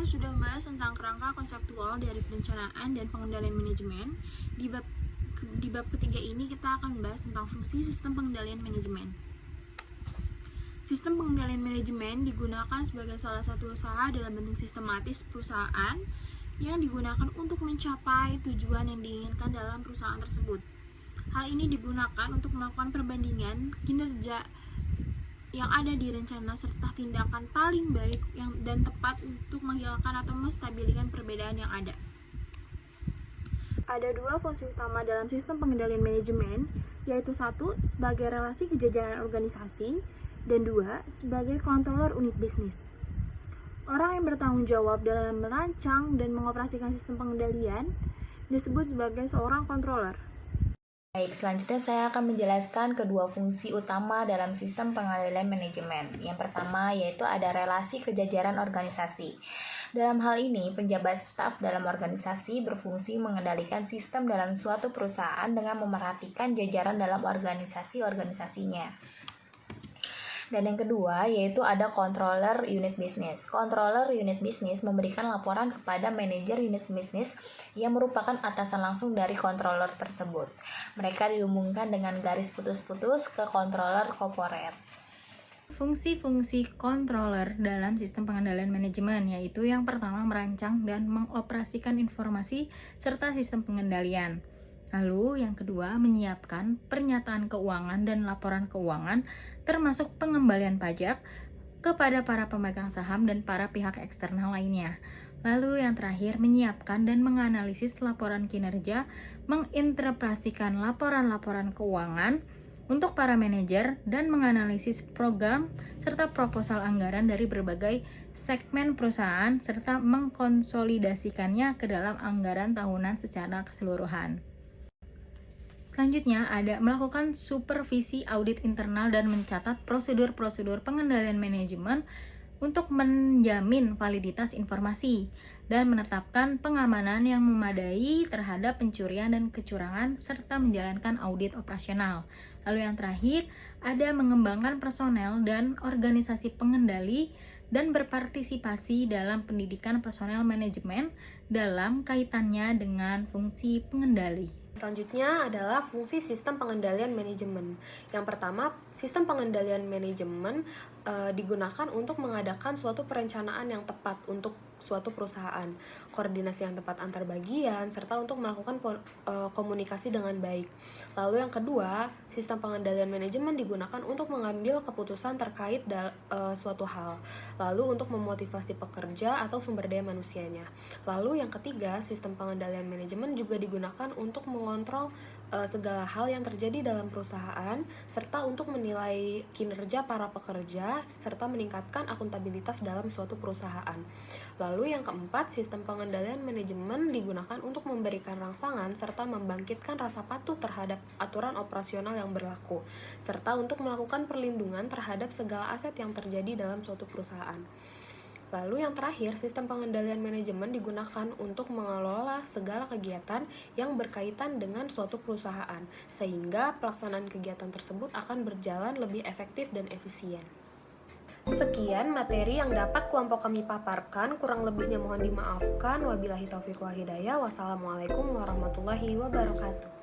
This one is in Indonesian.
sudah membahas tentang kerangka konseptual dari perencanaan dan pengendalian manajemen. Di bab ketiga ini kita akan membahas tentang fungsi sistem pengendalian manajemen. Sistem pengendalian manajemen digunakan sebagai salah satu usaha dalam bentuk sistematis perusahaan yang digunakan untuk mencapai tujuan yang diinginkan dalam perusahaan tersebut. Hal ini digunakan untuk melakukan perbandingan kinerja yang ada di rencana serta tindakan paling baik dan tepat untuk menghilangkan atau menstabilkan perbedaan yang ada. Ada dua fungsi utama dalam sistem pengendalian manajemen, yaitu satu, sebagai relasi kejajaran organisasi, dan dua, sebagai controller unit bisnis. Orang yang bertanggung jawab dalam merancang dan mengoperasikan sistem pengendalian disebut sebagai seorang controller. Baik, selanjutnya saya akan menjelaskan kedua fungsi utama dalam sistem pengendalian manajemen. Yang pertama yaitu ada relasi kejajaran organisasi. Dalam hal ini, penjabat staf dalam organisasi berfungsi mengendalikan sistem dalam suatu perusahaan dengan memerhatikan jajaran dalam organisasinya. Dan yang kedua yaitu ada controller unit bisnis. Controller unit bisnis memberikan laporan kepada manajer unit bisnis yang merupakan atasan langsung dari controller tersebut. Mereka dihubungkan dengan garis putus-putus ke controller corporate. Fungsi-fungsi controller dalam sistem pengendalian manajemen yaitu yang pertama merancang dan mengoperasikan informasi serta sistem pengendalian. Lalu yang kedua menyiapkan pernyataan keuangan dan laporan keuangan termasuk pengembalian pajak kepada para pemegang saham dan para pihak eksternal lainnya. Lalu yang terakhir menyiapkan dan menganalisis laporan kinerja, menginterpretasikan laporan-laporan keuangan untuk para manajer dan menganalisis program serta proposal anggaran dari berbagai segmen perusahaan serta mengkonsolidasikannya ke dalam anggaran tahunan secara keseluruhan. Selanjutnya ada melakukan supervisi audit internal dan mencatat prosedur-prosedur pengendalian manajemen untuk menjamin validitas informasi dan menetapkan pengamanan yang memadai terhadap pencurian dan kecurangan serta menjalankan audit operasional. Lalu yang terakhir ada mengembangkan personel dan organisasi pengendali dan berpartisipasi dalam pendidikan personel manajemen dalam kaitannya dengan fungsi pengendali. Selanjutnya adalah fungsi sistem pengendalian manajemen. Yang pertama, sistem pengendalian manajemen digunakan untuk mengadakan suatu perencanaan yang tepat untuk suatu perusahaan, koordinasi yang tepat antar bagian, serta untuk melakukan komunikasi dengan baik. Lalu yang kedua, sistem pengendalian manajemen digunakan untuk mengambil keputusan terkait suatu hal, lalu untuk memotivasi pekerja atau sumber daya manusianya. Lalu yang ketiga, sistem pengendalian manajemen juga digunakan untuk mengontrol segala hal yang terjadi dalam perusahaan, serta untuk menilai kinerja para pekerja, serta meningkatkan akuntabilitas dalam suatu perusahaan. Lalu yang keempat, sistem pengendalian manajemen digunakan untuk memberikan rangsangan serta membangkitkan rasa patuh terhadap aturan operasional yang berlaku, serta untuk melakukan perlindungan terhadap segala aset yang terjadi dalam suatu perusahaan. Lalu yang terakhir, sistem pengendalian manajemen digunakan untuk mengelola segala kegiatan yang berkaitan dengan suatu perusahaan, sehingga pelaksanaan kegiatan tersebut akan berjalan lebih efektif dan efisien. Sekian materi yang dapat kelompok kami paparkan, kurang lebihnya mohon dimaafkan. Wabillahi taufiq wal hidayah. Wassalamualaikum warahmatullahi wabarakatuh.